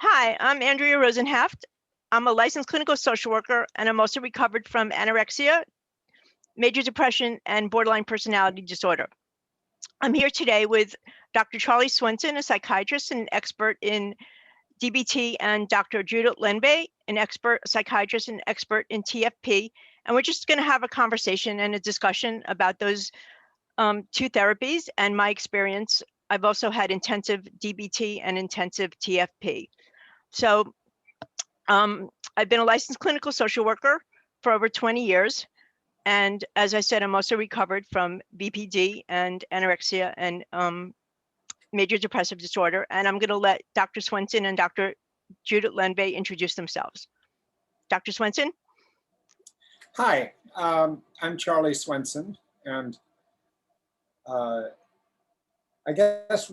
Hi, I'm Andrea Rosenhaft. I'm a licensed clinical social worker, and I'm also recovered from anorexia, major depression, and borderline personality disorder. I'm here today with Dr. Charlie Swenson, a psychiatrist and expert in DBT, and Dr. Judit Lendvay, an expert psychiatrist and expert in TFP. And we're just going to have a conversation and a discussion about those two therapies and my experience. I've also had intensive DBT and intensive TFP. So I've been a licensed clinical social worker for over 20 years. And as I said, I'm also recovered from BPD and anorexia and major depressive disorder. And I'm going to let Dr. Swenson and Dr. Judit Lendvay introduce themselves. Dr. Swenson? Hi, I'm Charlie Swenson, and I guess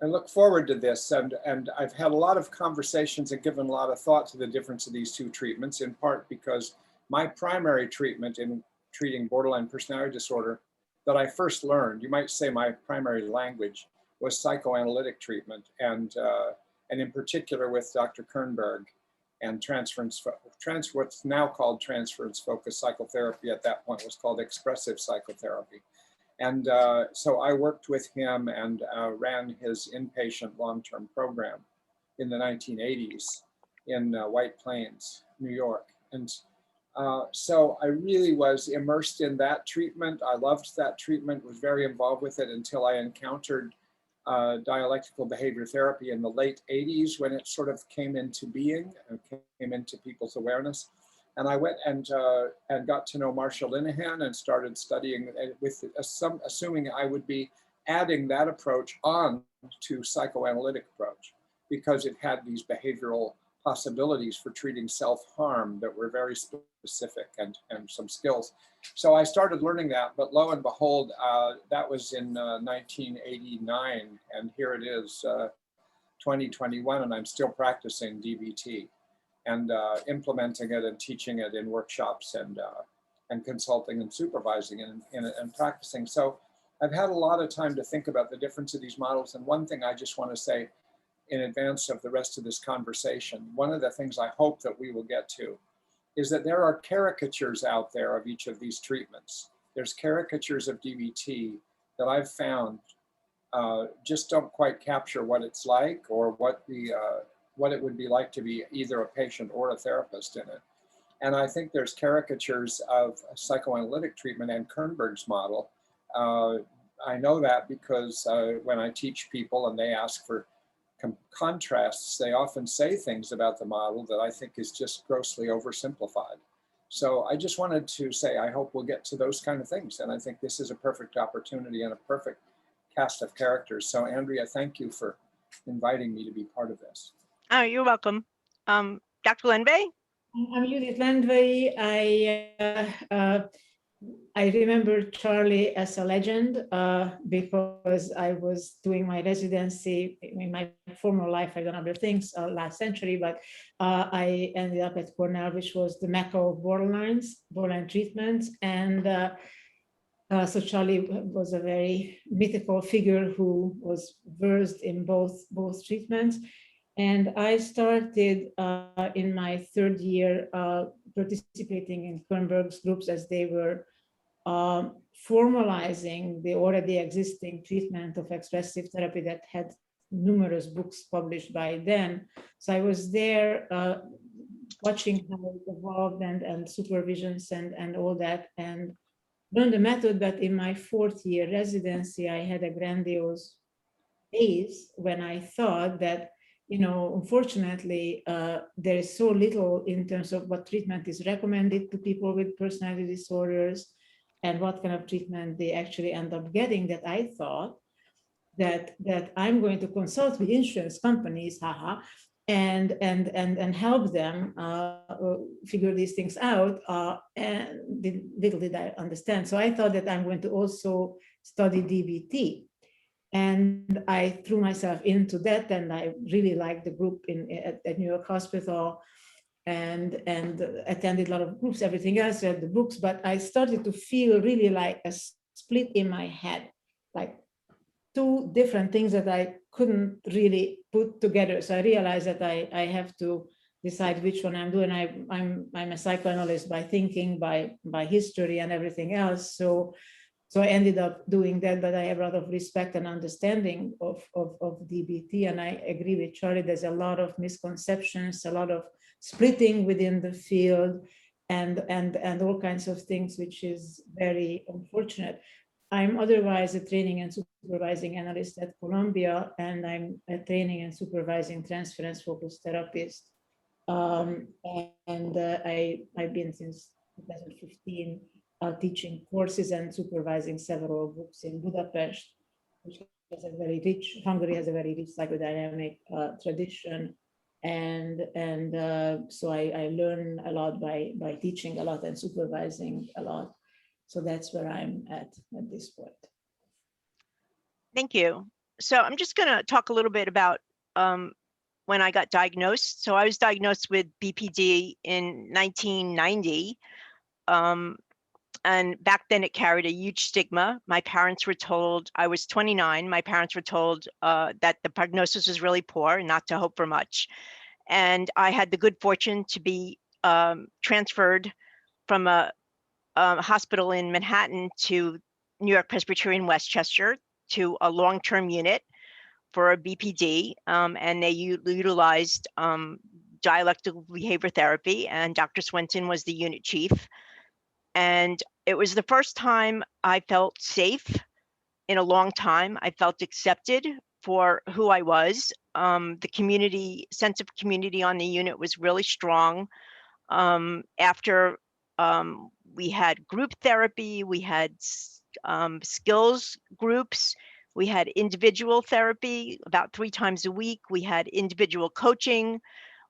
I look forward to this, and I've had a lot of conversations and given a lot of thought to the difference of these two treatments, in part because my primary treatment in treating borderline personality disorder that I first learned, you might say my primary language, was psychoanalytic treatment, and in particular with Dr. Kernberg and what's now called transference-focused psychotherapy. At that point was called expressive psychotherapy. And so I worked with him and ran his inpatient long-term program in the 1980s in White Plains, New York. And so I really was immersed in that treatment. I loved that treatment, was very involved with it until I encountered dialectical behavior therapy in the late 80s when it sort of came into being and came into people's awareness. And I went and got to know Marsha Linehan and started studying with assuming I would be adding that approach on to psychoanalytic approach because it had these behavioral possibilities for treating self-harm that were very specific and some skills. So I started learning that, but lo and behold, that was in 1989, and here it is, 2021, and I'm still practicing DBT and implementing it and teaching it in workshops and consulting and supervising and practicing. So I've had a lot of time to think about the difference of these models. And one thing I just want to say in advance of the rest of this conversation, one of the things I hope that we will get to is that there are caricatures out there of each of these treatments. There's caricatures of DBT that I've found just don't quite capture what it's like or what it would be like to be either a patient or a therapist in it. And I think there's caricatures of psychoanalytic treatment and Kernberg's model. I know that because when I teach people and they ask for contrasts, they often say things about the model that I think is just grossly oversimplified. So I just wanted to say, I hope we'll get to those kind of things. And I think this is a perfect opportunity and a perfect cast of characters. So Andrea, thank you for inviting me to be part of this. Oh, you're welcome. Dr. Lendvay? I'm Judit Lendvay. I remember Charlie as a legend because I was doing my residency in my former life. I've done other things last century, but I ended up at Cornell, which was the mecca of borderline treatments. And so Charlie was a very mythical figure who was versed in both treatments. And I started in my third year participating in Kernberg's groups as they were formalizing the already existing treatment of expressive therapy that had numerous books published by then. So I was there watching how it evolved and supervisions and all that, and learned the method. But in my fourth year residency, I had a grandiose days when I thought that, unfortunately, there is so little in terms of what treatment is recommended to people with personality disorders and what kind of treatment they actually end up getting, that I thought that I'm going to consult with insurance companies, and help them figure these things out. And little did I understand. So I thought that I'm going to also study DBT. And I threw myself into that, and I really liked the group at New York Hospital, and attended a lot of groups, everything else, read the books, but I started to feel really like a split in my head, like two different things that I couldn't really put together. So I realized that I have to decide which one I'm doing. I'm a psychoanalyst by thinking, by history and everything else. So I ended up doing that, but I have a lot of respect and understanding of DBT. And I agree with Charlie, there's a lot of misconceptions, a lot of splitting within the field and all kinds of things, which is very unfortunate. I'm otherwise a training and supervising analyst at Columbia, and I'm a training and supervising transference-focused therapist. I've been since 2015 teaching courses and supervising several groups in Budapest, which has a very rich, Hungary has a very rich psychodynamic tradition. So I learn a lot by teaching a lot and supervising a lot. So that's where I'm at this point. Thank you. So I'm just going to talk a little bit about when I got diagnosed. So I was diagnosed with BPD in 1990. And back then it carried a huge stigma. My parents were told, I was 29, my parents were told that the prognosis was really poor and not to hope for much. And I had the good fortune to be transferred from a hospital in Manhattan to New York Presbyterian Westchester to a long-term unit for a BPD, and they utilized dialectical behavior therapy, and Dr. Swenson was the unit chief. And it was the first time I felt safe in a long time. I felt accepted for who I was. The community, sense of community on the unit was really strong. After we had group therapy, we had skills groups, we had individual therapy about 3 times a week, we had individual coaching,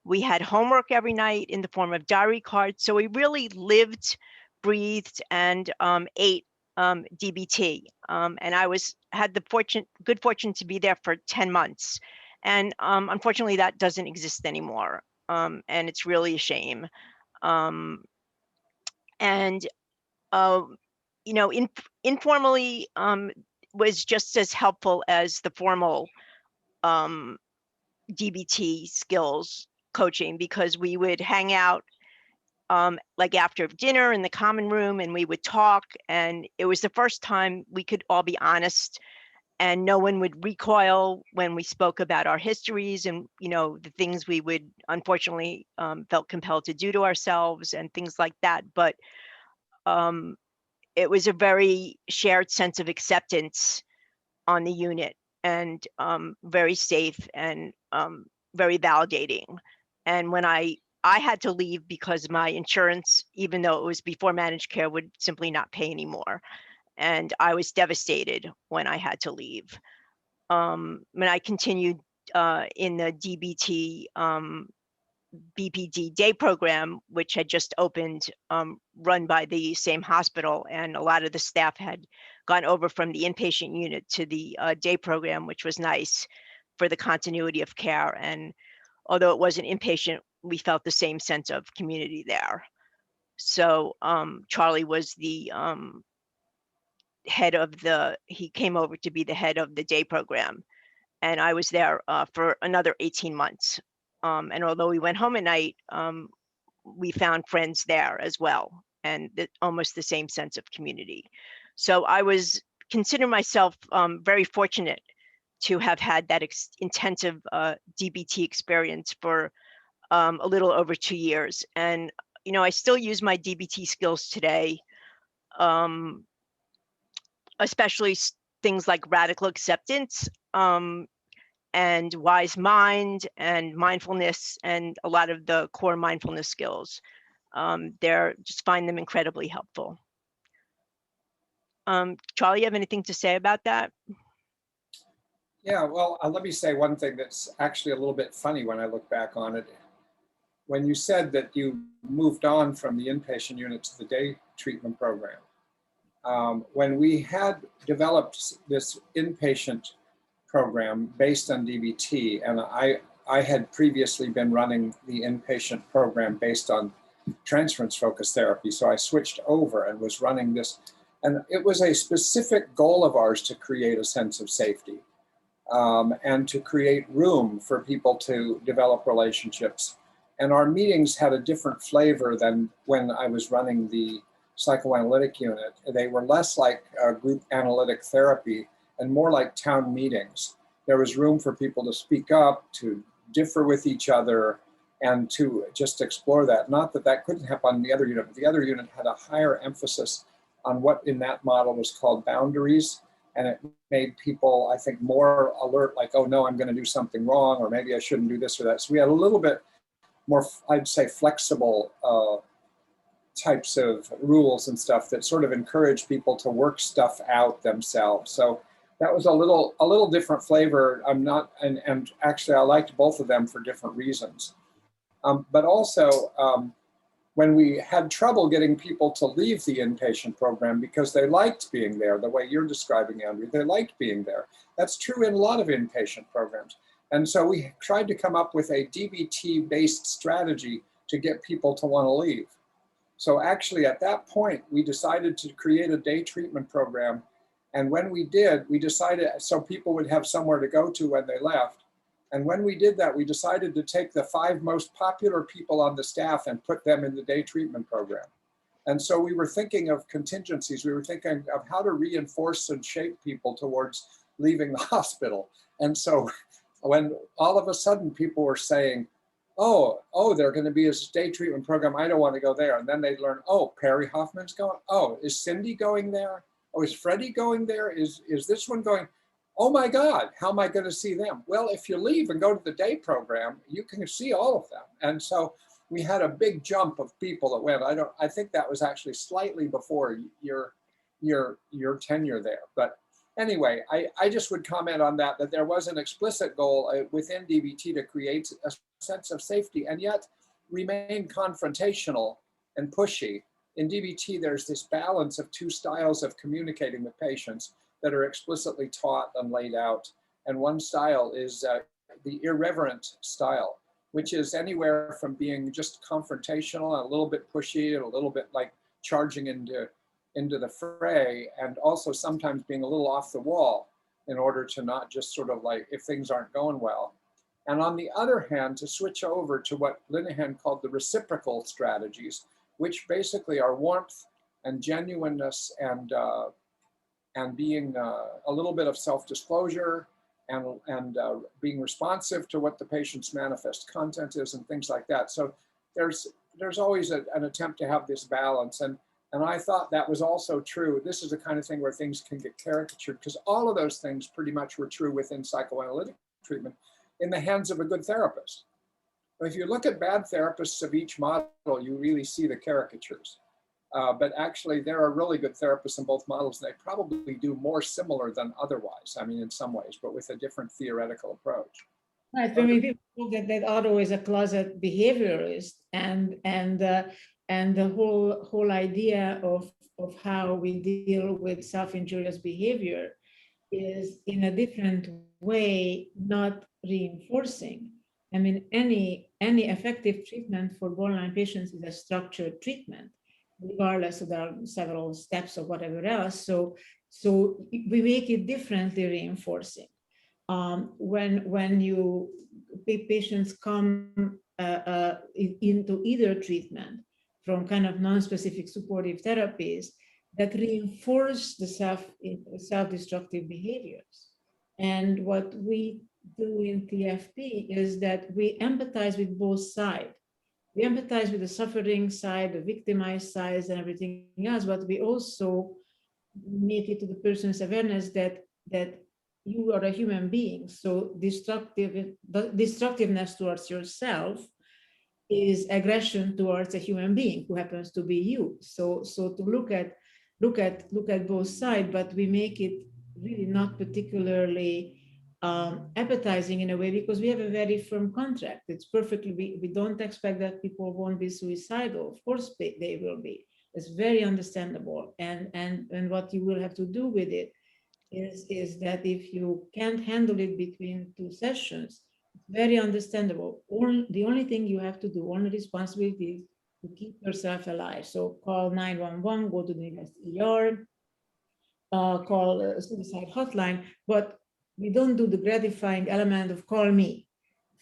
we had homework every night in the form of diary cards. So we really lived, breathed, and ate DBT. And I had the good fortune to be there for 10 months. And unfortunately, that doesn't exist anymore. And it's really a shame. You know, informally was just as helpful as the formal DBT skills coaching, because we would hang out like after dinner in the common room and we would talk, and it was the first time we could all be honest and no one would recoil when we spoke about our histories and, you know, the things we would unfortunately felt compelled to do to ourselves and things like that. But it was a very shared sense of acceptance on the unit, and very safe and very validating. And when I had to leave because my insurance, even though it was before managed care, would simply not pay anymore. And I was devastated when I had to leave. When I continued in the DBT BPD day program, which had just opened, run by the same hospital, and a lot of the staff had gone over from the inpatient unit to the day program, which was nice for the continuity of care. And although it wasn't inpatient, we felt the same sense of community there. So Charlie was the head of he came over to be the head of the day program. And I was there for another 18 months. And although we went home at night, we found friends there as well, and almost the same sense of community. So I consider myself very fortunate to have had that intensive DBT experience for a little over 2 years. And, you know, I still use my DBT skills today, especially things like radical acceptance, and wise mind and mindfulness, and a lot of the core mindfulness skills. Just find them incredibly helpful. Charlie, you have anything to say about that? Yeah, well, let me say one thing that's actually a little bit funny when I look back on it. When you said that you moved on from the inpatient unit to the day treatment program, when we had developed this inpatient program based on DBT, and I had previously been running the inpatient program based on transference-focused therapy, so I switched over and was running this, and it was a specific goal of ours to create a sense of safety. and to create room for people to develop relationships. And our meetings had a different flavor than when I was running the psychoanalytic unit. They were less like group analytic therapy and more like town meetings. There was room for people to speak up, to differ with each other, and to just explore that. Not that that couldn't happen on the other unit, but the other unit had a higher emphasis on what in that model was called boundaries. And it made people, I think, more alert, like, oh no, I'm going to do something wrong, or maybe I shouldn't do this or that. So we had a little bit more, I'd say, flexible types of rules and stuff that sort of encourage people to work stuff out themselves. So that was a little different flavor. And actually I liked both of them for different reasons. But also, when we had trouble getting people to leave the inpatient program because they liked being there, the way you're describing, Andrea, they liked being there. That's true in a lot of inpatient programs. And so we tried to come up with a DBT-based strategy to get people to want to leave. So actually at that point, we decided to create a day treatment program. And when we did, we decided so people would have somewhere to go to when they left. And when we did that, we decided to take the 5 most popular people on the staff and put them in the day treatment program. And so we were thinking of contingencies. We were thinking of how to reinforce and shape people towards leaving the hospital. And so when all of a sudden people were saying, oh, they're going to be a day treatment program, I don't want to go there. And then they'd learn, oh, Perry Hoffman's going. Oh, is Cindy going there? Oh, is Freddie going there? Is this one going? Oh my God, how am I going to see them? Well, if you leave and go to the day program, you can see all of them. And so we had a big jump of people that went. I think that was actually slightly before your tenure there. But anyway, I just would comment on that there was an explicit goal within DBT to create a sense of safety and yet remain confrontational and pushy. In DBT, there's this balance of 2 styles of communicating with patients that are explicitly taught and laid out. And one style is the irreverent style, which is anywhere from being just confrontational and a little bit pushy and a little bit like charging into the fray, and also sometimes being a little off the wall in order to not just sort of like, if things aren't going well. And on the other hand, to switch over to what Linehan called the reciprocal strategies, which basically are warmth and genuineness and being a little bit of self-disclosure and being responsive to what the patient's manifest content is and things like that. So there's always an attempt to have this balance. And I thought that was also true. This is the kind of thing where things can get caricatured, because all of those things pretty much were true within psychoanalytic treatment in the hands of a good therapist. But if you look at bad therapists of each model, you really see the caricatures. But actually, there are really good therapists in both models, and they probably do more similar than otherwise. I mean, in some ways, but with a different theoretical approach. Right. When people look at that Otto is a closet behaviorist, and the whole idea of how we deal with self-injurious behavior is in a different way, not reinforcing. I mean, any effective treatment for borderline patients is a structured treatment, regardless of the several steps or whatever else. So we make it differently reinforcing. When you patients come into either treatment from kind of non-specific supportive therapies that reinforce the self-destructive behaviors. And what we do in TFP is that we empathize with both sides. We empathize with the suffering side, the victimized side, and everything else, but we also make it to the person's awareness that you are a human being. So destructiveness towards yourself is aggression towards a human being who happens to be you. So to look at both sides, but we make it really not particularly appetizing in a way, because we have a very firm contract. It's perfectly, we don't expect that people won't be suicidal. Of course they will be. It's very understandable. And what you will have to do with it is that if you can't handle it between 2 sessions, it's very understandable. The only thing you have to do, only responsibility, is to keep yourself alive. So call 911, go to the nearest ER, call a suicide hotline, but we don't do the gratifying element of call me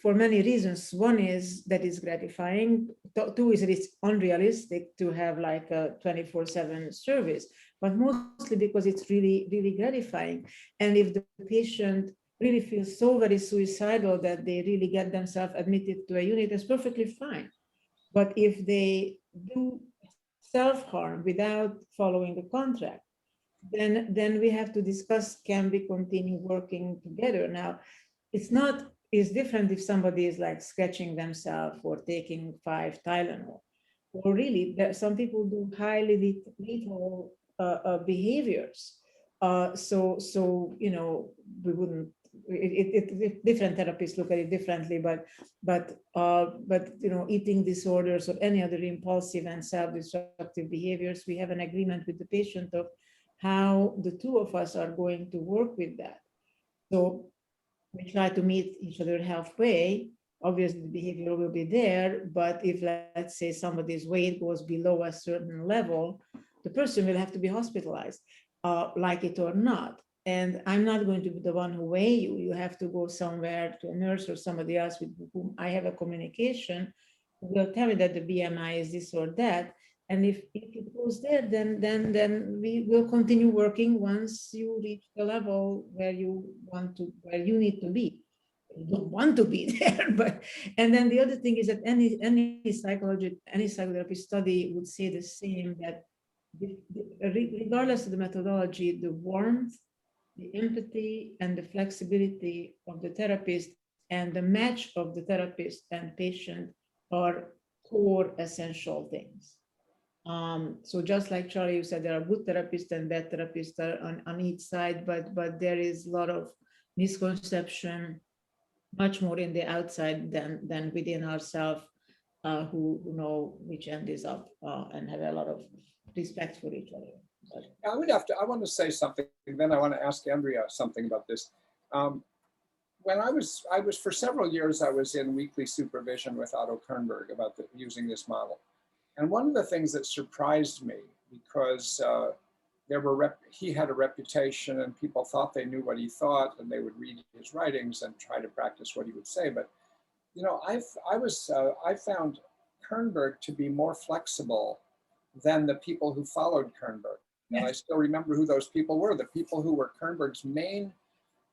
for many reasons. One is that it's gratifying. Two is that it's unrealistic to have like a 24/7 service, but mostly because it's really, really gratifying. And if the patient really feels so very suicidal that they really get themselves admitted to a unit, that's perfectly fine. But if they do self-harm without following the contract, then we have to discuss, can we continue working together? Now, it's different if somebody is like scratching themselves or taking 5 Tylenol, or really some people do highly lethal behaviors. So we wouldn't. Different therapists look at it differently, but eating disorders or any other impulsive and self-destructive behaviors, we have an agreement with the patient of how the two of us are going to work with that. So we try to meet each other halfway. Obviously, the behavior will be there, but if, let's say, somebody's weight goes below a certain level, the person will have to be hospitalized, like it or not. And I'm not going to be the one who weigh you. You have to go somewhere to a nurse or somebody else with whom I have a communication who will tell me that the BMI is this or that. And if it goes there, then we will continue working once you reach the level where you need to be. You don't want to be there, but and then the other thing is that any psychotherapy study would say the same, that regardless of the methodology, the warmth, the empathy, and the flexibility of the therapist and the match of the therapist and patient are core essential things. So just like Charlie, you said, there are good therapists and bad therapists on each side, but there is a lot of misconception, much more in the outside than within ourselves, who know which end is up and have a lot of respect for each other. I want to say something, then I want to ask Andrea something about this. When I was for several years, I was in weekly supervision with Otto Kernberg about using this model. And one of the things that surprised me, because he had a reputation and people thought they knew what he thought and they would read his writings and try to practice what he would say. But, I found Kernberg to be more flexible than the people who followed Kernberg. And I still remember who those people were. The people who were Kernberg's main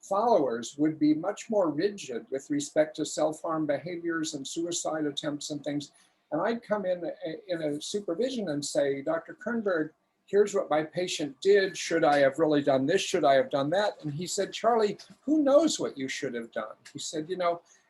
followers would be much more rigid with respect to self-harm behaviors and suicide attempts and things. And I'd come in a supervision and say, Dr. Kernberg, here's what my patient did. Should I have really done this? Should I have done that? And he said, Charlie, who knows what you should have done? He said,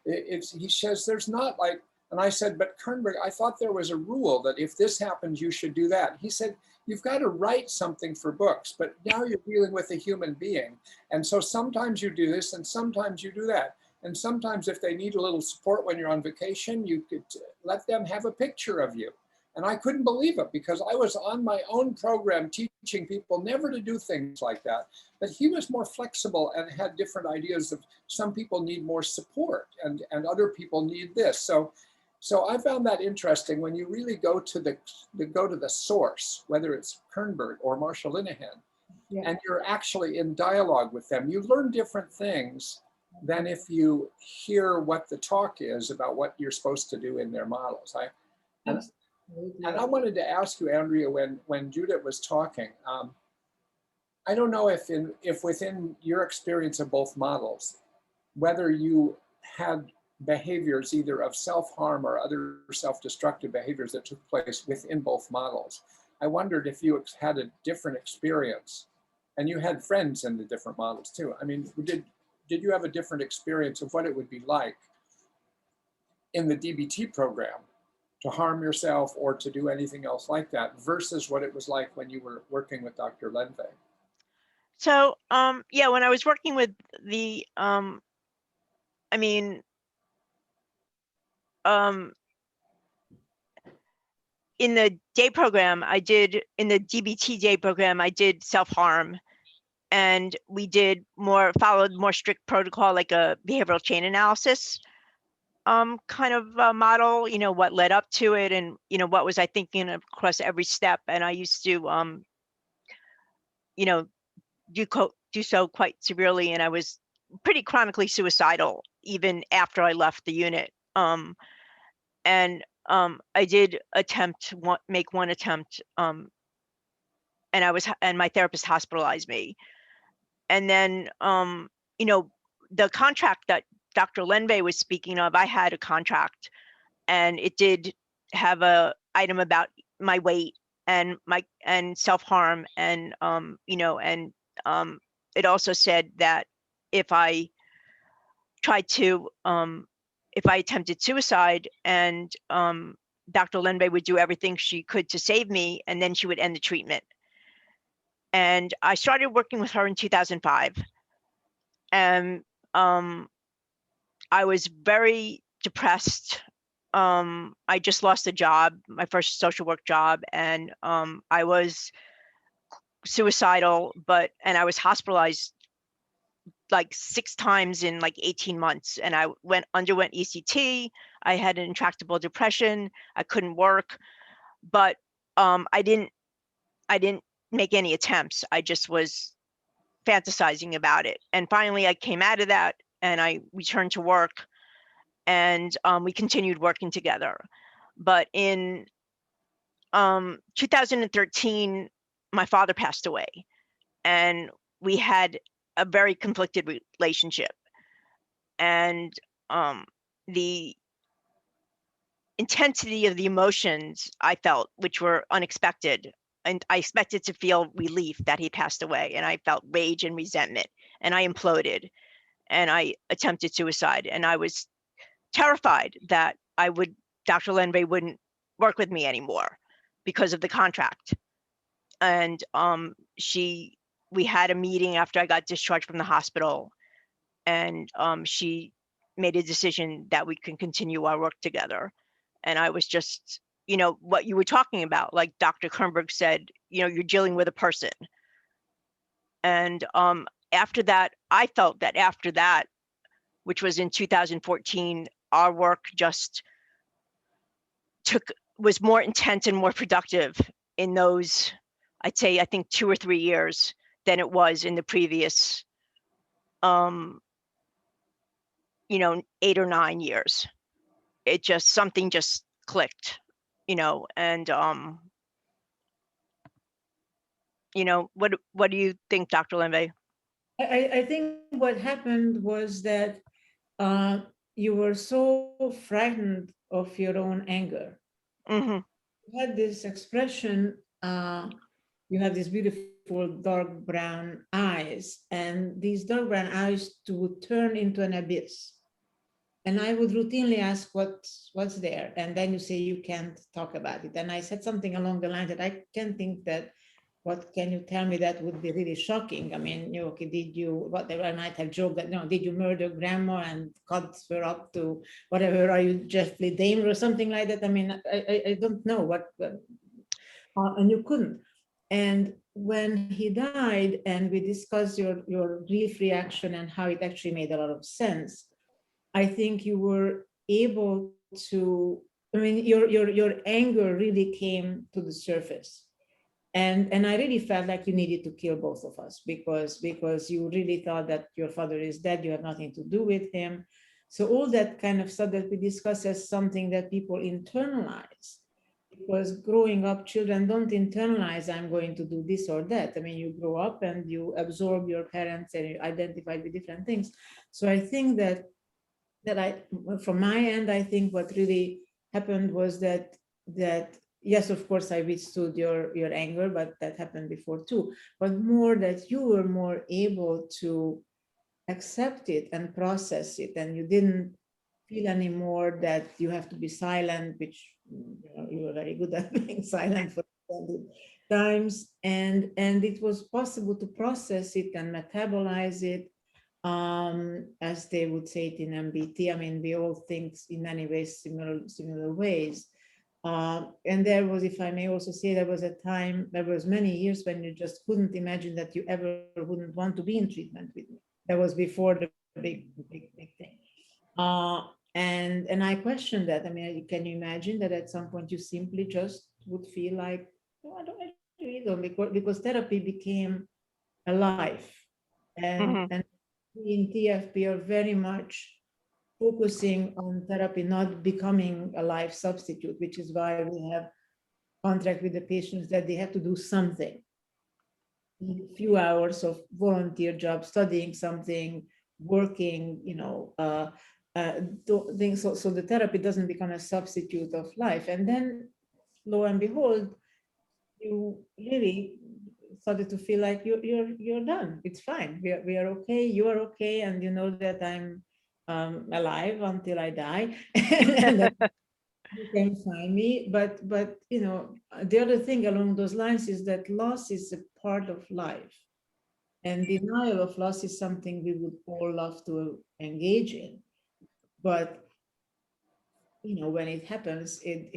he says, there's not like, and I said, but Kernberg, I thought there was a rule that if this happens, you should do that. He said, you've got to write something for books, but now you're dealing with a human being. And so sometimes you do this and sometimes you do that. And sometimes if they need a little support when you're on vacation, you could let them have a picture of you. And I couldn't believe it because I was on my own program teaching people never to do things like that. But he was more flexible and had different ideas of some people need more support and other people need this. So I found that interesting when you really go to the source, whether it's Kernberg or Marshall Linehan, and you're actually in dialogue with them. You learn different things than if you hear what the talk is about what you're supposed to do in their models. And I wanted to ask you, Andrea, when Judith was talking, I don't know if within your experience of both models, whether you had behaviors either of self-harm or other self-destructive behaviors that took place within both models. I wondered if you had a different experience, and you had friends in the different models too. I mean, did you have a different experience of what it would be like in the DBT program to harm yourself or to do anything else like that versus what it was like when you were working with Dr. Lendvay? So, when I was working with the, in the day program, in the DBT day program, I did self-harm, and we followed more strict protocol, like a behavioral chain analysis kind of model, what led up to it and, what was I thinking across every step. And I used to, do so quite severely. And I was pretty chronically suicidal even after I left the unit. And I did make one attempt, and my therapist hospitalized me. And then, the contract that Dr. Lendvay was speaking of, I had a contract, and it did have a item about my weight and self-harm, and it also said that if I attempted suicide, and Dr. Lendvay would do everything she could to save me, and then she would end the treatment. And I started working with her in 2005. And I was very depressed. I just lost a job, my first social work job, and I was suicidal, and I was hospitalized like 6 times in like 18 months. And I underwent ECT. I had an intractable depression. I couldn't work, but I didn't make any attempts. I just was fantasizing about it. And finally I came out of that, and I returned to work, and we continued working together. But in 2013, my father passed away, and we had a very conflicted relationship. And the intensity of the emotions I felt, which were unexpected, and I expected to feel relief that he passed away, and I felt rage and resentment, and I imploded, and I attempted suicide, and I was terrified that Dr. Lendvay wouldn't work with me anymore because of the contract. And we had a meeting after I got discharged from the hospital, and she made a decision that we can continue our work together. And I was just, what you were talking about, like Dr. Kernberg said, you're dealing with a person. And after that, I felt that after that, which was in 2014, our work just was more intense and more productive in those, I'd say, I think 2 or 3 years than it was in the previous, 8 or 9 years. Something just clicked, and what do you think, Dr. Lendvay? I think what happened was that you were so frightened of your own anger. Mm-hmm. You had this expression, you have these beautiful dark brown eyes, and these dark brown eyes would turn into an abyss. And I would routinely ask, what's there? And then you say, you can't talk about it. And I said something along the line that I can think that, what can you tell me that would be really shocking? I mean, okay, whatever, I might have joked that, did you murder grandma and cut her up to whatever, are you Jeffrey Dahmer or something like that? I mean, I don't know what, and you couldn't. And when he died and we discussed your grief reaction and how it actually made a lot of sense, I think you were able to, your anger really came to the surface. And I really felt like you needed to kill both of us because you really thought that your father is dead, you have nothing to do with him. So all that kind of stuff that we discuss as something that people internalize, because growing up, children don't internalize, I'm going to do this or that. I mean, you grow up and you absorb your parents and you identify with different things. So I think that from my end, I think what really happened was that yes, of course, I withstood your anger, but that happened before too. But more that you were more able to accept it and process it, and you didn't feel anymore that you have to be silent, which you were very good at being silent for times, and it was possible to process it and metabolize it, as they would say it in MBT. I mean, we all think in many ways similar ways. And there was, if I may also say, there was a time, there was many years when you just couldn't imagine that you ever wouldn't want to be in treatment with me. That was before the big thing. And I questioned that. I mean, can you imagine that at some point you simply just would feel like, oh, I really don't, because therapy became a life. And in TFP are very much focusing on therapy not becoming a life substitute, which is why we have contract with the patients that they have to do something. A few hours of volunteer job, studying something, working, things. So the therapy doesn't become a substitute of life. And then, lo and behold, you really started to feel like you're done. It's fine. We are okay. You are okay, and you know that I'm alive until I die, and that you can find me. But the other thing along those lines is that loss is a part of life, and denial of loss is something we would all love to engage in. But when it happens, it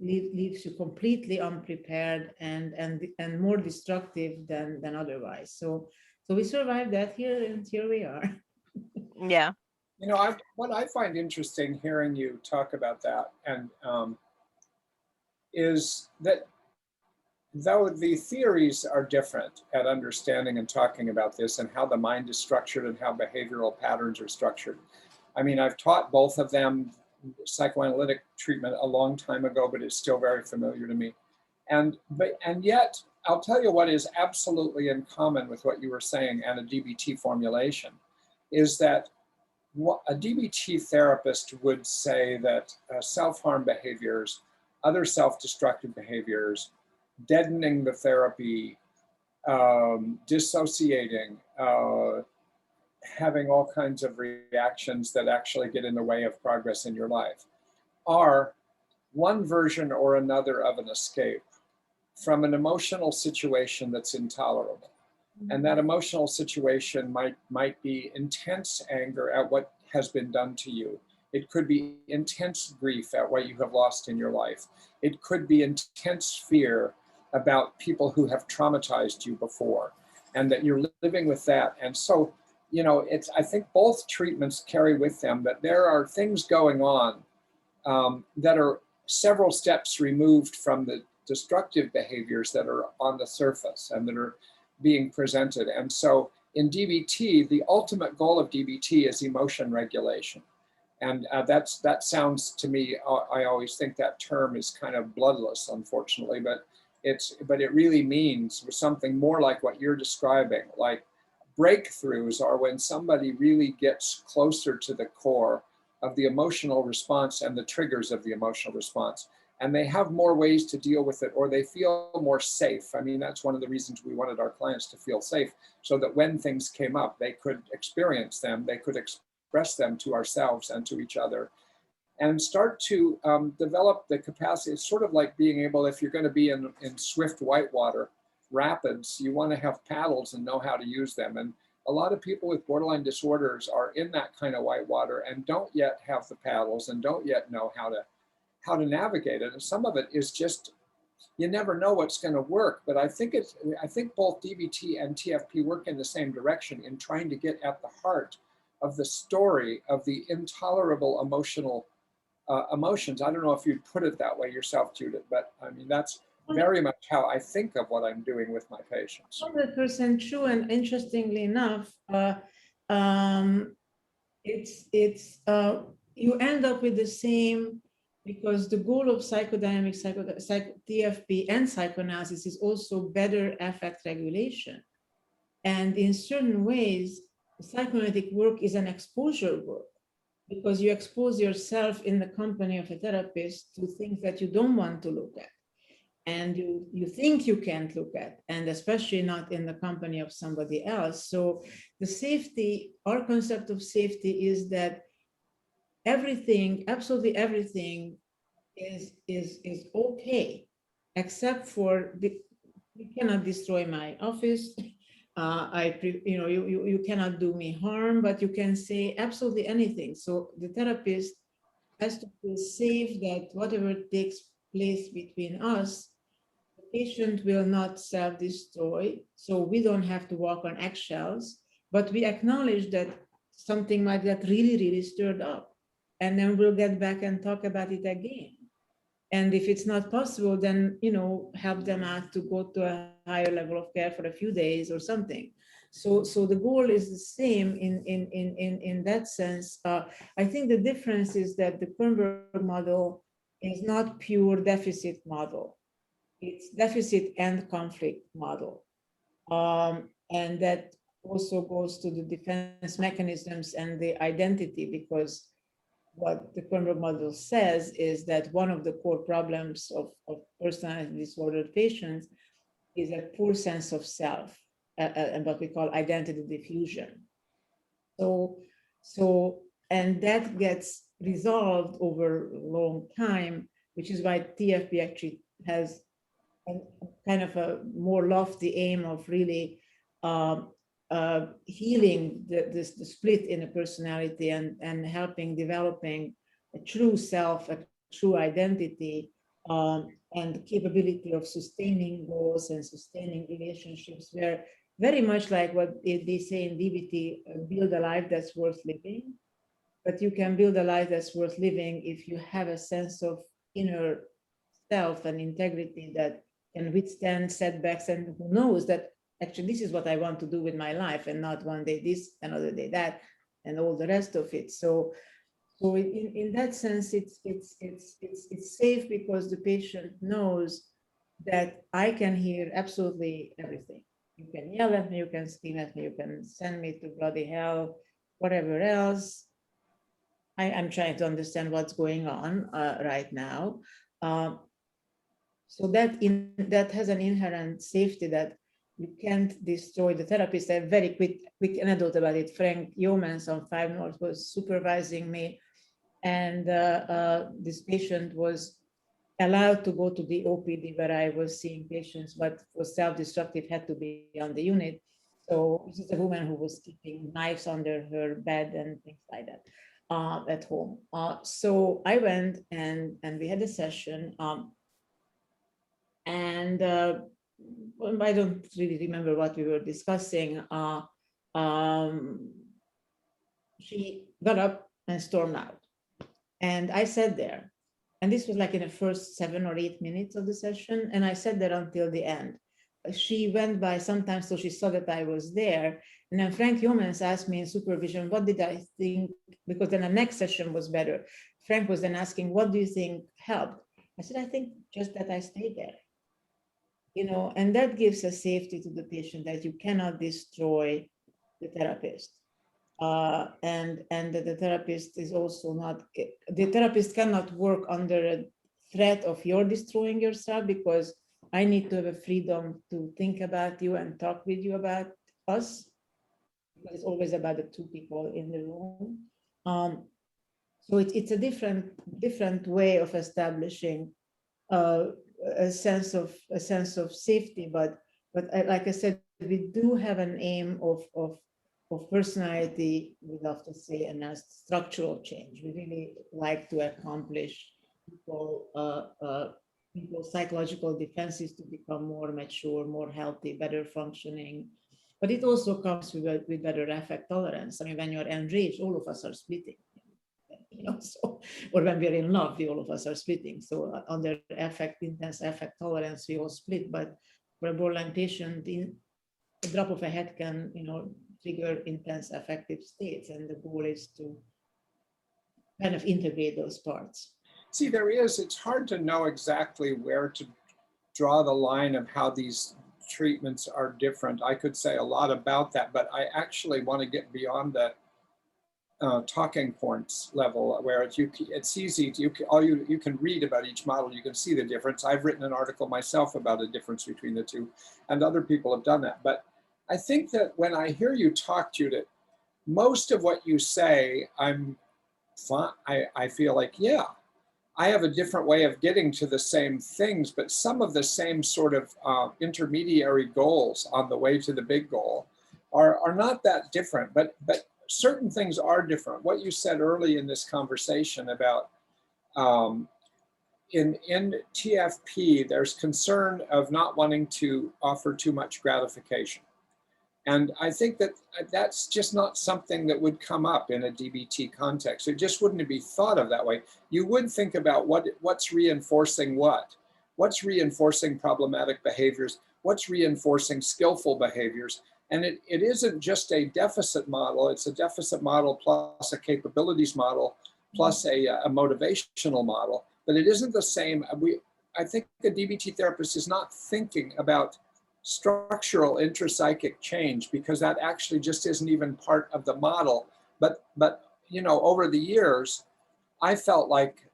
leaves you completely unprepared and more destructive than otherwise. So we survived that here, and here we are. Yeah. What I find interesting hearing you talk about that, and is that though the theories are different at understanding and talking about this and how the mind is structured and how behavioral patterns are structured. I mean, I've taught both of them psychoanalytic treatment a long time ago, but it's still very familiar to me. And yet, I'll tell you what is absolutely in common with what you were saying and a DBT formulation is that a DBT therapist would say that self-harm behaviors, other self-destructive behaviors, deadening the therapy, dissociating, having all kinds of reactions that actually get in the way of progress in your life, are one version or another of an escape from an emotional situation that's intolerable. And that emotional situation might be intense anger at what has been done to you. It could be intense grief at what you have lost in your life. It could be intense fear about people who have traumatized you before, and that you're living with that. And so, I think both treatments carry with them that there are things going on that are several steps removed from the destructive behaviors that are on the surface and that are being presented. And so in DBT, the ultimate goal of DBT is emotion regulation. And that sounds to me, I always think that term is kind of bloodless, unfortunately, but it really means something more like what you're describing. Like breakthroughs are when somebody really gets closer to the core of the emotional response and the triggers of the emotional response. And they have more ways to deal with it, or they feel more safe. I mean, that's one of the reasons we wanted our clients to feel safe, so that when things came up, they could experience them, they could express them to ourselves and to each other, and start to develop the capacity. It's sort of like being able, if you're going to be in swift whitewater rapids, you want to have paddles and know how to use them. And a lot of people with borderline disorders are in that kind of whitewater and don't yet have the paddles and don't yet know how to navigate it. And some of it is just, you never know what's going to work. But I think both DBT and TFP work in the same direction in trying to get at the heart of the story of the intolerable emotions. I don't know if you'd put it that way yourself, Judith, but I mean, that's very much how I think of what I'm doing with my patients. 100% true. And interestingly enough, you end up with the same, because the goal of psychodynamic, TFP and psychoanalysis is also better affect regulation. And in certain ways, psychoanalytic work is an exposure work, because you expose yourself in the company of a therapist to things that you don't want to look at, and you think you can't look at, and especially not in the company of somebody else. So the safety, our concept of safety is that everything, absolutely everything is okay, except for you cannot destroy my office. You cannot do me harm, but you can say absolutely anything. So the therapist has to feel safe that whatever takes place between us, the patient will not self-destroy. So we don't have to walk on eggshells, but we acknowledge that something might get really, really stirred up. And then we'll get back and talk about it again. And if it's not possible, then, help them out to go to a higher level of care for a few days or something. So the goal is the same in that sense. I think the difference is that the Kernberg model is not pure deficit model. It's deficit and conflict model. And that also goes to the defense mechanisms and the identity, because what the Kernberg model says is that one of the core problems of personality disorder patients is a poor sense of self, and what we call identity diffusion. And that gets resolved over a long time, which is why TFP actually has a kind of a more lofty aim of really healing the split in a personality and helping developing a true self, a true identity, and the capability of sustaining goals and sustaining relationships, where very much like what they say in DBT, build a life that's worth living. But you can build a life that's worth living if you have a sense of inner self and integrity that can withstand setbacks, and who knows that actually this is what I want to do with my life, and not one day this, another day that, and all the rest of it. So in that sense, it's safe because the patient knows that I can hear absolutely everything. You can yell at me, you can scream at me, you can send me to bloody hell, whatever else. I'm trying to understand what's going on right now. So that has an inherent safety that you can't destroy the therapist. A very quick anecdote about it. Frank Yeomans on 5 North was supervising me, and this patient was allowed to go to the OPD where I was seeing patients, but was self-destructive, had to be on the unit. So this is a woman who was keeping knives under her bed and things like that at home. So I went and we had a session. And I don't really remember what we were discussing. She got up and stormed out. And I sat there. And this was like in the first 7 or 8 minutes of the session. And I sat there until the end. She went by sometimes, so she saw that I was there. And then Frank Yeomans asked me in supervision, what did I think? Because then the next session was better. Frank was then asking, what do you think helped? I said, I think just that I stayed there. You know, and that gives a safety to the patient that you cannot destroy the therapist. And the therapist is also not, the therapist cannot work under a threat of you're destroying yourself, because I need to have a freedom to think about you and talk with you about us. It's always about the 2 people in the room. So it's a different way of establishing a sense of safety, but like I said, we do have an aim of personality, we love to say, and as structural change. We really like to accomplish people's psychological defenses to become more mature, more healthy, better functioning. But it also comes with better affect tolerance. I mean, when you're enraged, all of us are splitting. You know, so, or when we're in love, all of us are splitting. So under intense affect tolerance, we all split. But for a borderline patient, in a drop of a hat can, you know, trigger intense affective states, and the goal is to kind of integrate those parts. See, it's hard to know exactly where to draw the line of how these treatments are different. I could say a lot about that, but I actually want to get beyond the talking points level, where it's easy to, you can read about each model, you can see the difference. I've written an article myself about the difference between the 2, and other people have done that. But I think that when I hear you talk, Judit, most of what you say, I'm fine. I feel like, yeah, I have a different way of getting to the same things, but some of the same sort of intermediary goals on the way to the big goal are not that different, but certain things are different. What you said early in this conversation about in TFP, there's concern of not wanting to offer too much gratification. And I think that that's just not something that would come up in a DBT context. It just wouldn't be thought of that way. You would think about what's reinforcing what. what's reinforcing problematic behaviors, what's reinforcing skillful behaviors. And it isn't just a deficit model, it's a deficit model plus a capabilities model, plus a motivational model, but it isn't the same. I think a DBT therapist is not thinking about structural intrapsychic change because that actually just isn't even part of the model. But you know, over the years, I felt like,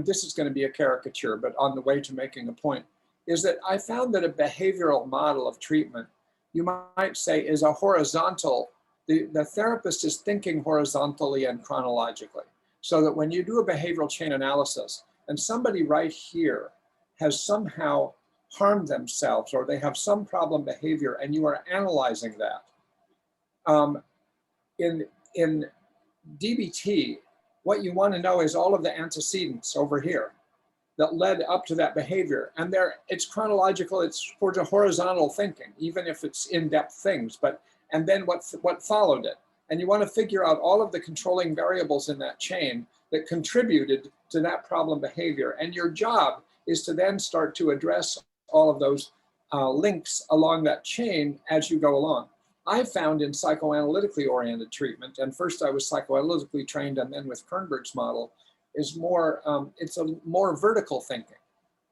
this is going to be a caricature, but on the way to making a point, is that I found that a behavioral model of treatment, you might say, is a horizontal, the therapist is thinking horizontally and chronologically. So that when you do a behavioral chain analysis and somebody right here has somehow harmed themselves or they have some problem behavior and you are analyzing that. In DBT, what you want to know is all of the antecedents over here that led up to that behavior. And it's chronological, it's towards a horizontal thinking, even if it's in-depth things, and then what followed it. And you want to figure out all of the controlling variables in that chain that contributed to that problem behavior. And your job is to then start to address all of those links along that chain as you go along. I found in psychoanalytically oriented treatment, and first I was psychoanalytically trained and then with Kernberg's model, is more, it's a more vertical thinking.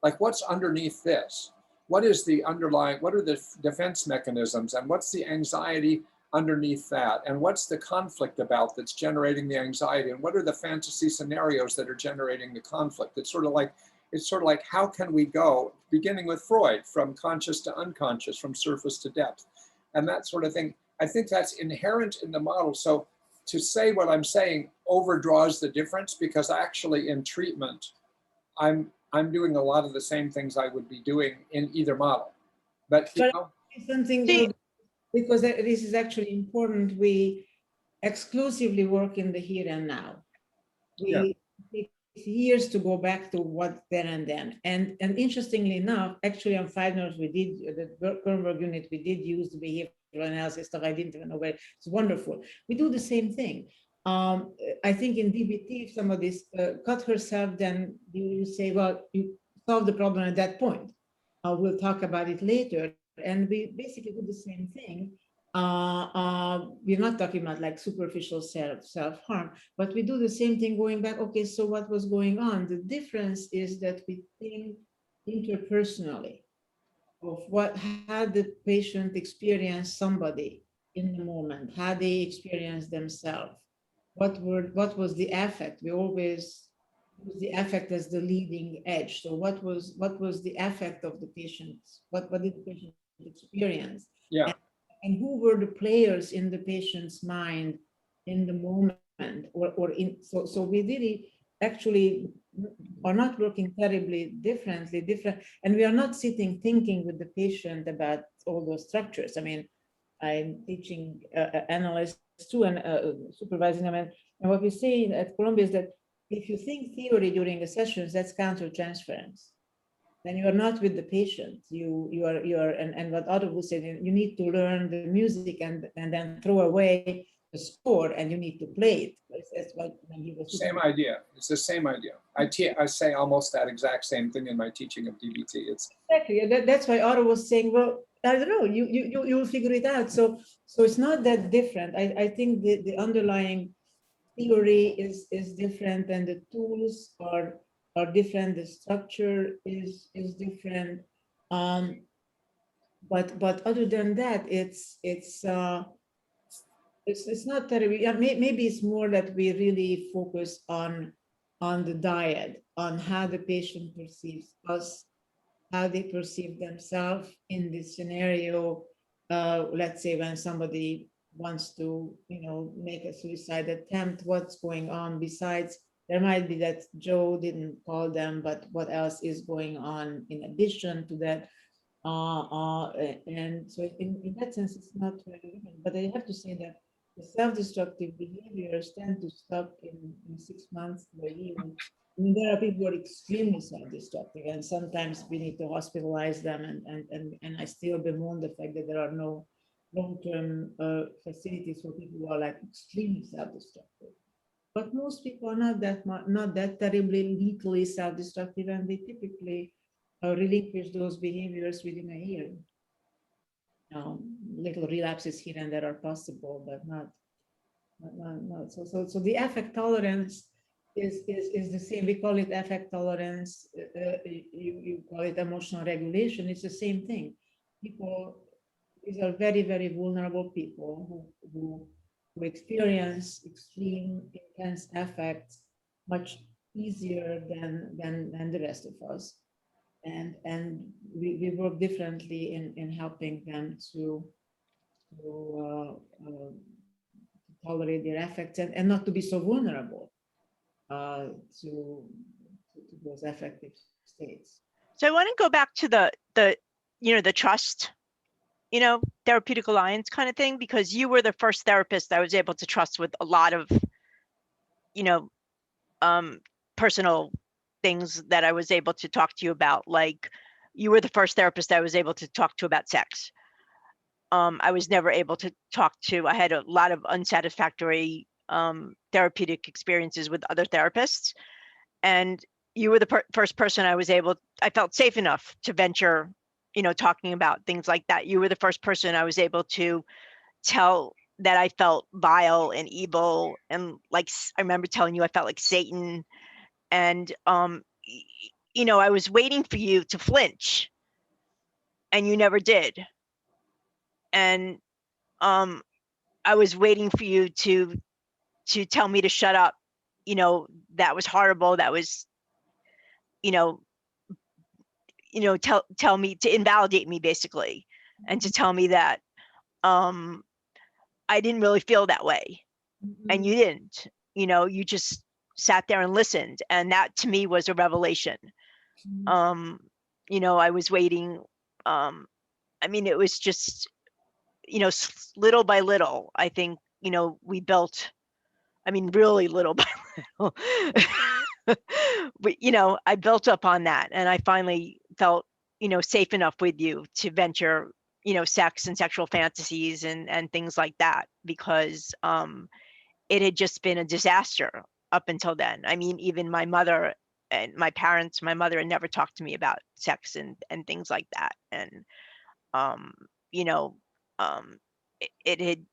Like what's underneath this? What is the underlying, what are the defense mechanisms and what's the anxiety underneath that? And what's the conflict about that's generating the anxiety? And what are the fantasy scenarios that are generating the conflict? It's sort of like how can we go, beginning with Freud, from conscious to unconscious, from surface to depth, and that sort of thing. I think that's inherent in the model. So to say what I'm saying overdraws the difference because actually in treatment, I'm doing a lot of the same things I would be doing in either model. But you know, something because this is actually important. We exclusively work in the here and now. We take years to go back to what then and then. And interestingly enough, actually on 5 notes, we did the Kernberg unit, we did use the behavioral analysis stuff. I didn't even know where it's wonderful. We do the same thing. I think in DBT, if somebody's cut herself, then you say, well, you solve the problem at that point. We'll talk about it later. And we basically do the same thing. We're not talking about like superficial self-harm, but we do the same thing going back. Okay, so what was going on? The difference is that we think interpersonally of how the patient experienced somebody in the moment, how they experienced themselves, what was the affect. We always use the affect as the leading edge. So what was the affect of the patient? What did the patient experience? Yeah. And who were the players in the patient's mind in the moment, so we really actually are not working terribly different, and we are not sitting thinking with the patient about all those structures. I mean, I'm teaching analysts too and supervising them, and what we say at Columbia is that if you think theory during a session, that's counter-transference. Then you are not with the patient. You are, and what Otto would say, you need to learn the music and then throw away the score, and you need to play it. That's what he was. Same idea. It's the same idea. I say almost that exact same thing in my teaching of DBT. It's exactly that's why Otto was saying, well, I don't know, you will figure it out. So it's not that different. I think the underlying theory is different, and the tools are different. The structure is different. But other than that, it's not terribly. Yeah, maybe it's more that we really focus on the dyad, on how the patient perceives us, how they perceive themselves in this scenario. Let's say when somebody wants to, make a suicide attempt, what's going on besides? There might be that Joe didn't call them, but what else is going on in addition to that? And so in that sense, it's not very different. But I have to say that the self-destructive behaviors tend to stop in 6 months to a year. I mean, there are people who are extremely self-destructive, and sometimes we need to hospitalize them. And I still bemoan the fact that there are no long-term facilities for people who are like extremely self-destructive. But most people are not that terribly lethally self-destructive, and they typically relinquish those behaviors within a year. Little relapses here and there are possible, but not. So the affect tolerance is the same. We call it affect tolerance. You call it emotional regulation. It's the same thing. People, these are very, very vulnerable people who experience extreme, intense affects much easier than the rest of us. And we work differently in helping them to tolerate their affects and not to be so vulnerable to those affective states. So I want to go back to the trust, therapeutic alliance kind of thing, because you were the first therapist I was able to trust with a lot of, personal things that I was able to talk to you about. Like, you were the first therapist I was able to talk to about sex. I was never able to talk to. I had a lot of unsatisfactory therapeutic experiences with other therapists, and you were the first person I felt safe enough to venture, talking about things like that. You were the first person I was able to tell that I felt vile and evil, and like I remember telling you I felt like Satan, and I was waiting for you to flinch, and you never did. And I was waiting for you to tell me to shut up. That was horrible. That was, tell me to invalidate me basically, and to tell me that I didn't really feel that way. And you didn't. You just sat there and listened, and that to me was a revelation. I was waiting. It was just, little by little, I think, we built, really little by little, but, I built up on that, and I finally felt, safe enough with you to venture, sex and sexual fantasies and things like that, because it had just been a disaster up until then. Even my mother and my parents, my mother had never talked to me about sex and things like that. And, it had,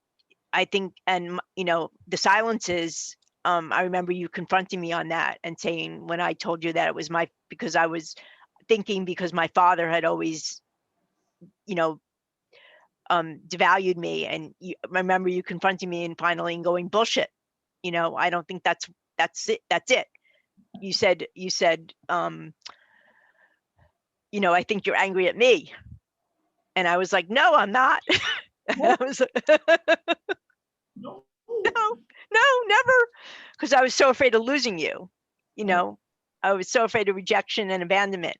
I think, and, the silences, I remember you confronting me on that and saying, when I told you that it was because I was thinking, because my father had always, devalued me, and I remember you confronting me and finally going, bullshit. I don't think that's it. You said, I think you're angry at me. And I was like, no, I'm not. I was no, never. Because I was so afraid of losing you. I was so afraid of rejection and abandonment.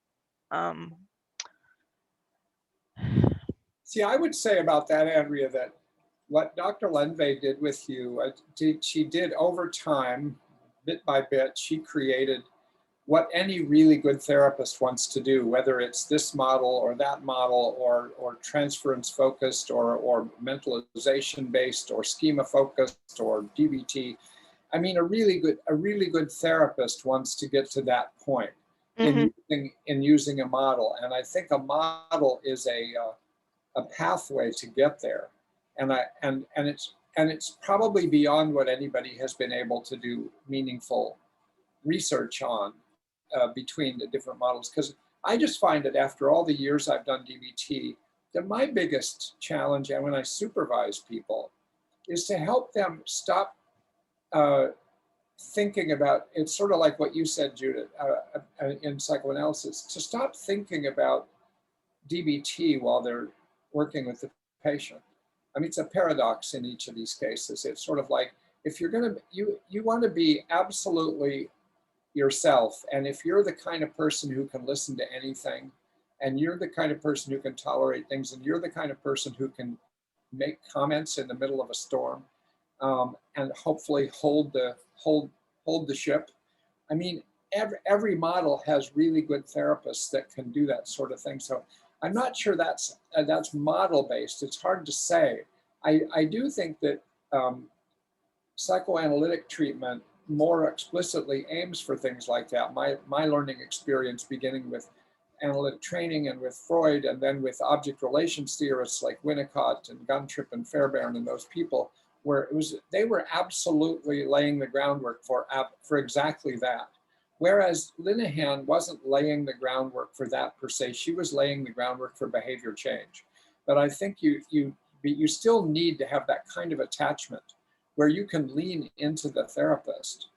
See, I would say about that, Andrea, that what Dr. Lendvay did with you, she did over time, bit by bit, she created what any really good therapist wants to do, whether it's this model or that model, or transference-focused, or mentalization-based, or schema-focused, or DBT. A really good therapist wants to get to that point in using a model, and I think a model is a pathway to get there, and it's probably beyond what anybody has been able to do meaningful research on between the different models. Because I just find that after all the years I've done DBT, that my biggest challenge, and when I supervise people, is to help them stop thinking about, it's sort of like what you said, Judith, in psychoanalysis, to stop thinking about DBT while they're working with the patient. It's a paradox in each of these cases. It's sort of like, if you're going to, you want to be absolutely yourself. And if you're the kind of person who can listen to anything, and you're the kind of person who can tolerate things, and you're the kind of person who can make comments in the middle of a storm, and hopefully hold the ship. Every model has really good therapists that can do that sort of thing. So I'm not sure that's model based. It's hard to say. I do think that psychoanalytic treatment more explicitly aims for things like that. My learning experience, beginning with analytic training and with Freud, and then with object relations theorists like Winnicott and Guntrip and Fairbairn and those people, where they were absolutely laying the groundwork for exactly that. Whereas Linehan wasn't laying the groundwork for that per se, she was laying the groundwork for behavior change. But I think you still need to have that kind of attachment where you can lean into the therapist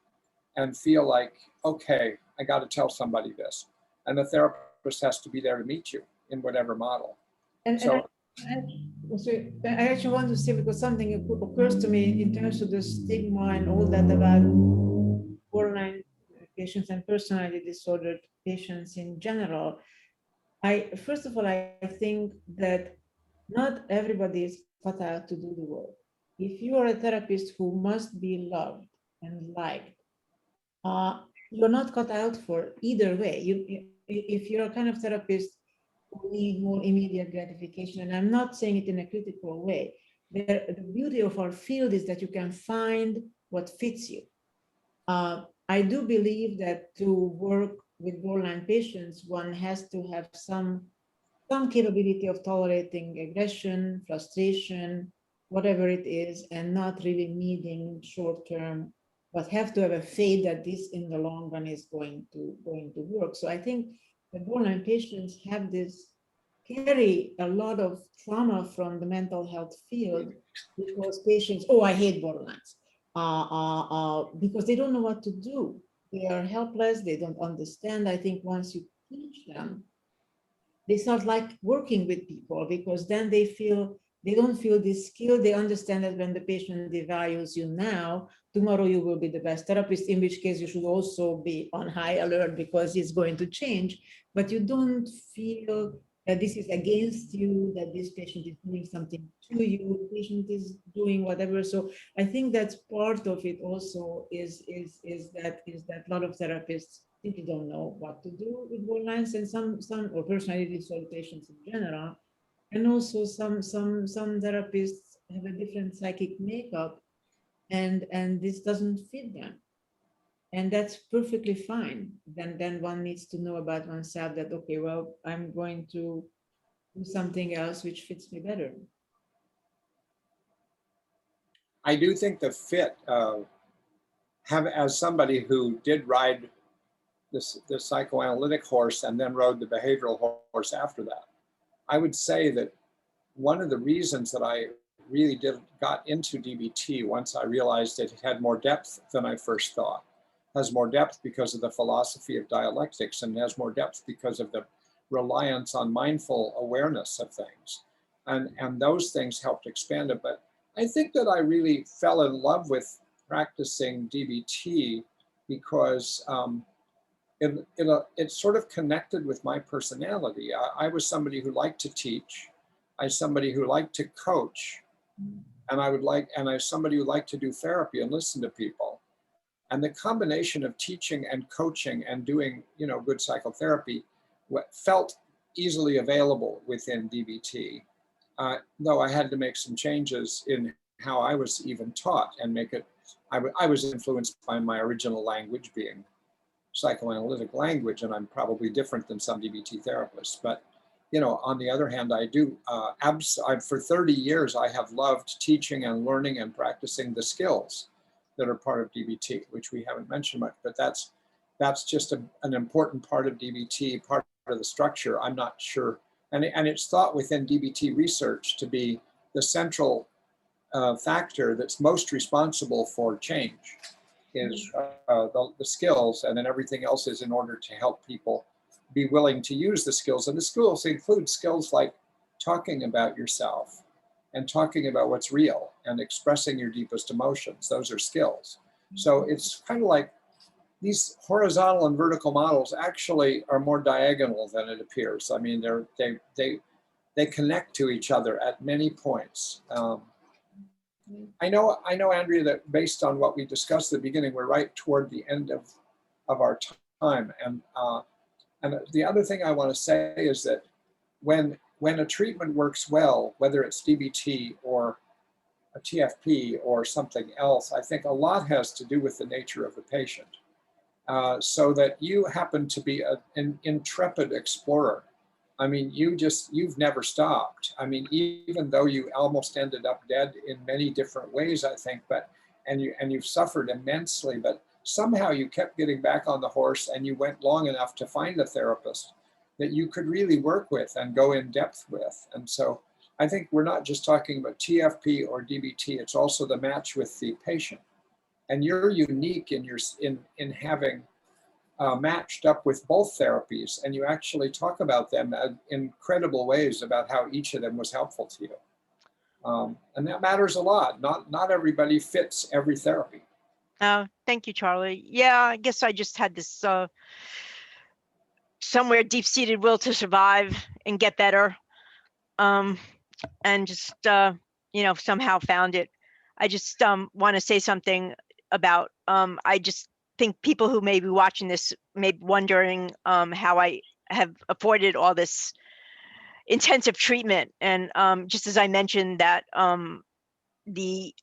and feel like, okay, I got to tell somebody this. And the therapist has to be there to meet you in whatever model. And I actually want to say, because something occurs to me in terms of the stigma and all that about borderline patients and personality disordered patients in general. First of all, I think that not everybody is cut out to do the work. If you are a therapist who must be loved and liked, you're not cut out for either way. If you're a kind of therapist who need more immediate gratification, and I'm not saying it in a critical way, the beauty of our field is that you can find what fits you. I do believe that to work with borderline patients, one has to have some capability of tolerating aggression, frustration, whatever it is, and not really needing short-term, but have to have a faith that this in the long run is going to work. So I think the borderline patients carry a lot of trauma from the mental health field, because patients, oh, I hate borderlines, because they don't know what to do. They are helpless, they don't understand. I think once you teach them, they start like working with people, because then they don't feel this skill. They understand that when the patient devalues you now, tomorrow you will be the best therapist, in which case you should also be on high alert because it's going to change. But you don't feel that this is against you, that this patient is doing something to you, the patient is doing whatever. So I think that's part of it also is that a lot of therapists simply don't know what to do with borderlines, and some or personality disorder patients in general. And also some therapists have a different psychic makeup, and this doesn't fit them. And that's perfectly fine. Then one needs to know about oneself that, okay, well, I'm going to do something else which fits me better. I do think the fit, as somebody who did ride the psychoanalytic horse and then rode the behavioral horse after that, I would say that one of the reasons that I really got into DBT, once I realized that it had more depth than I first thought, has more depth because of the philosophy of dialectics, and has more depth because of the reliance on mindful awareness of things. And those things helped expand it. But I think that I really fell in love with practicing DBT because it sort of connected with my personality. I was somebody who liked to teach. I was somebody who liked to coach. And I was somebody who liked to do therapy and listen to people. And the combination of teaching and coaching and doing, good psychotherapy felt easily available within DBT. Though I had to make some changes in how I was even taught and make it, I was influenced by my original language being psychoanalytic language, and I'm probably different than some DBT therapists. But, on the other hand, I do, for 30 years, I have loved teaching and learning and practicing the skills that are part of DBT, which we haven't mentioned much, but that's just an important part of DBT, part of the structure. I'm not sure. And it's thought within DBT research to be the central factor that's most responsible for change is the skills, and then everything else is in order to help people be willing to use the skills. And the skills include skills like talking about yourself and talking about what's real and expressing your deepest emotions. Those are skills. So it's kind of like these horizontal and vertical models actually are more diagonal than it appears. I mean, they connect to each other at many points. I know, Andrea, that based on what we discussed at the beginning, we're right toward the end of our time. And the other thing I want to say is that when a treatment works well, whether it's DBT or a TFP or something else, I think a lot has to do with the nature of the patient. so that you happen to be an intrepid explorer. I mean, you've never stopped. I mean, even though you almost ended up dead in many different ways, I think, and you've suffered immensely, but somehow you kept getting back on the horse, and you went long enough to find a therapist that you could really work with and go in depth with. And so I think we're not just talking about TFP or DBT, it's also the match with the patient. And you're unique in having matched up with both therapies, and you actually talk about them in credible ways about how each of them was helpful to you. And that matters a lot. Not everybody fits every therapy. Thank you, Charlie. Yeah, I guess I just had this somewhere deep-seated will to survive and get better, and just somehow found it. I just want to say something about I just think people who may be watching this may be wondering how I have afforded all this intensive treatment. And just as I mentioned that the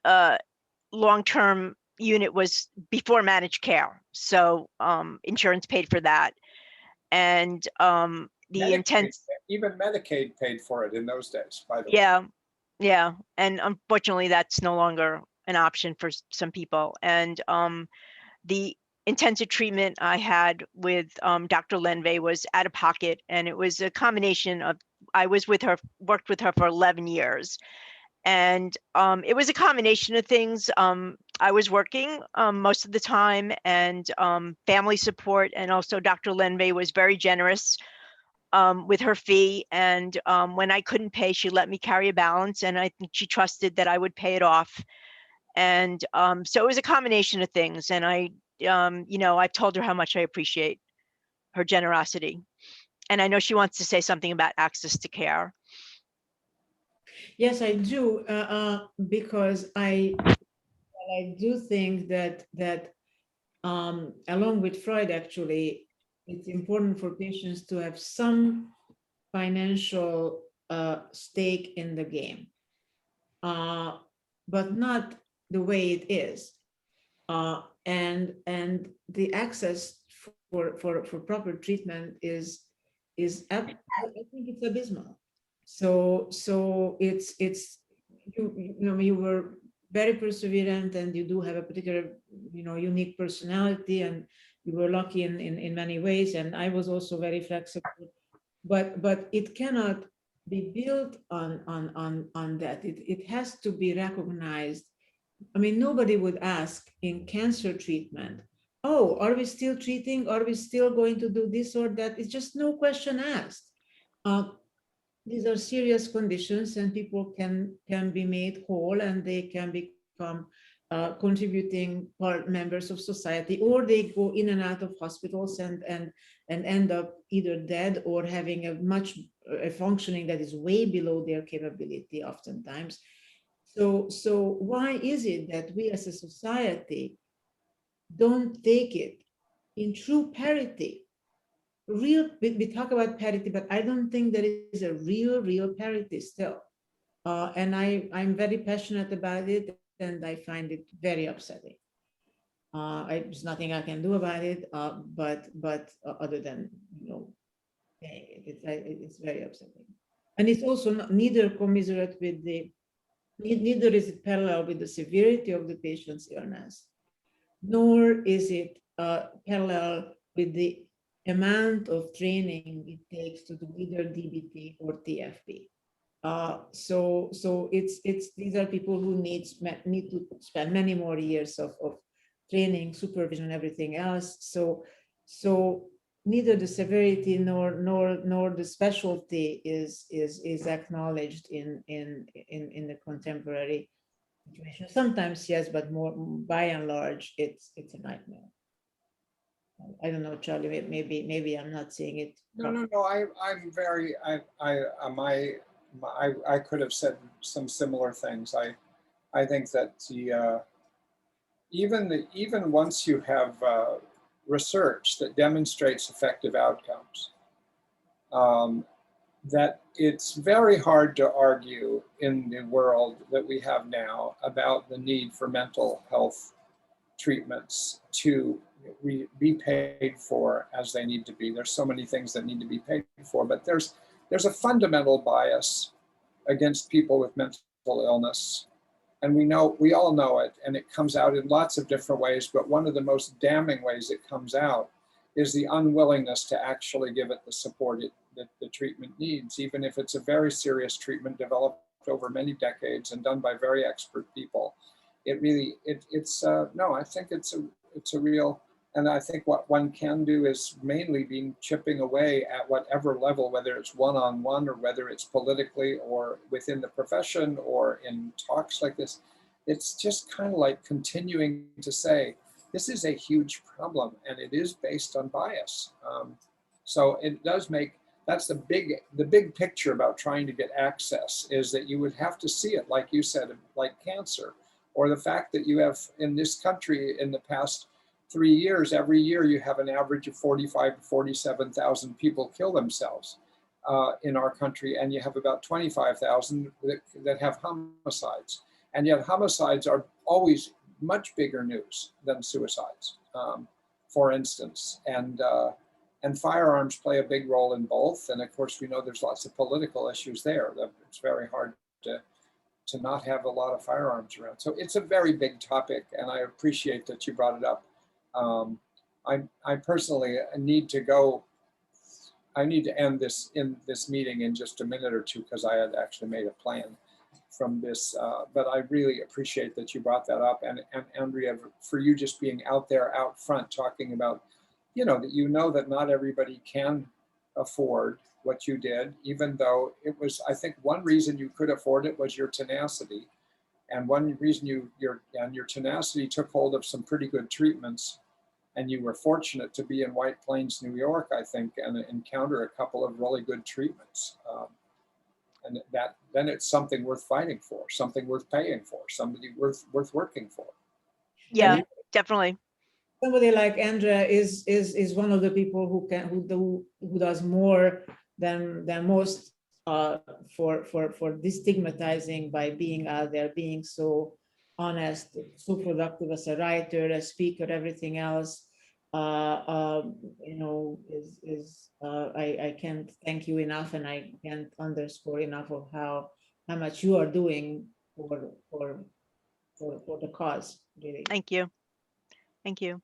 long-term unit was before managed care, so insurance paid for that, and even Medicaid paid for it in those days, by the way. Yeah, and unfortunately that's no longer an option for some people. And the intensive treatment I had with Dr. Lendvay was out of pocket, and it was a combination of, I was with her, worked with her for 11 years. And it was a combination of things. I was working most of the time, and family support, and also Dr. Lendvay was very generous with her fee. And when I couldn't pay, she let me carry a balance, and I think she trusted that I would pay it off. And so it was a combination of things. And I've told her how much I appreciate her generosity. And I know she wants to say something about access to care. Yes, I do, because I do think that along with Freud, actually, it's important for patients to have some financial stake in the game, but not the way it is. And the access for proper treatment is I think it's abysmal. So it's you were very perseverant, and you do have a particular unique personality, and you were lucky in many ways, and I was also very flexible, but it cannot be built on that. It has to be recognized. I mean, nobody would ask in cancer treatment, oh, are we still treating? Are we still going to do this or that? It's just no question asked. These are serious conditions, and people can be made whole, and they can become contributing members of society, or they go in and out of hospitals and end up either dead or having a functioning that is way below their capability oftentimes. So why is it that we as a society don't take it in true parity? We talk about parity, but I don't think there is a real parity still. And I'm very passionate about it, and I find it very upsetting. There's nothing I can do about it, but other than it's very upsetting. And it's also neither commiserate with neither is it parallel with the severity of the patient's illness, nor is it parallel with the amount of training it takes to do either DBT or TFP. So these are people who need to spend many more years of training, supervision, everything else. So neither the severity nor the specialty is acknowledged in the contemporary situation. Sometimes yes, but more by and large, it's a nightmare. I don't know, Charlie. Maybe I'm not seeing it. No. I'm very. I could have said some similar things. I think that even once you have research that demonstrates effective outcomes, that it's very hard to argue in the world that we have now about the need for mental health treatments to be paid for as they need to be. There's so many things that need to be paid for, but there's a fundamental bias against people with mental illness. And we all know it, and it comes out in lots of different ways, but one of the most damning ways it comes out is the unwillingness to actually give it the support that the treatment needs, even if it's a very serious treatment developed over many decades and done by very expert people. It really, no, I think it's a real, and I think what one can do is mainly being chipping away at whatever level, whether it's one-on-one or whether it's politically or within the profession or in talks like this. It's just kind of like continuing to say, this is a huge problem and it is based on bias. So it does make, that's the big picture about trying to get access, is that you would have to see it, like you said, like cancer, or the fact that you have in this country in the past 3 years, every year you have an average of 45 to 47,000 people kill themselves in our country, and you have about 25,000 that have homicides. And yet homicides are always much bigger news than suicides, for instance. And firearms play a big role in both. And of course, we know there's lots of political issues there. It's very hard to not have a lot of firearms around. So it's a very big topic, and I appreciate that you brought it up. I personally need to go. I need to end this meeting in just a minute or two, because I had actually made a plan from this, but I really appreciate that you brought that up. And Andrea, for you just being out there, out front, talking about, that not everybody can afford what you did, even though it was, I think one reason you could afford it was your tenacity. And one reason your tenacity took hold of some pretty good treatments. And you were fortunate to be in White Plains, New York, I think, and encounter a couple of really good treatments. And then it's something worth fighting for, something worth paying for, somebody worth working for. Yeah, definitely. Somebody like Andrea is one of the people who does more than most for destigmatizing, by being out there, being so honest, so productive as a writer, a speaker, everything else. I can't thank you enough, and I can't underscore enough of how much you are doing for the cause, really. Thank you. Thank you.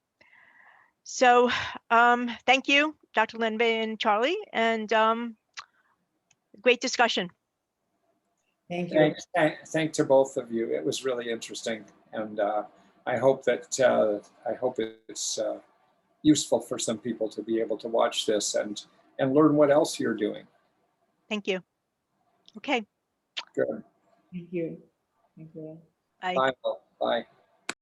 So thank you, Dr. Lendvay and Charlie, and great discussion. Thank you. Thanks to both of you. It was really interesting, and I hope it's useful for some people to be able to watch this and learn what else you're doing. Thank you. Okay. Good. Thank you. Thank you. Bye. Bye. Bye.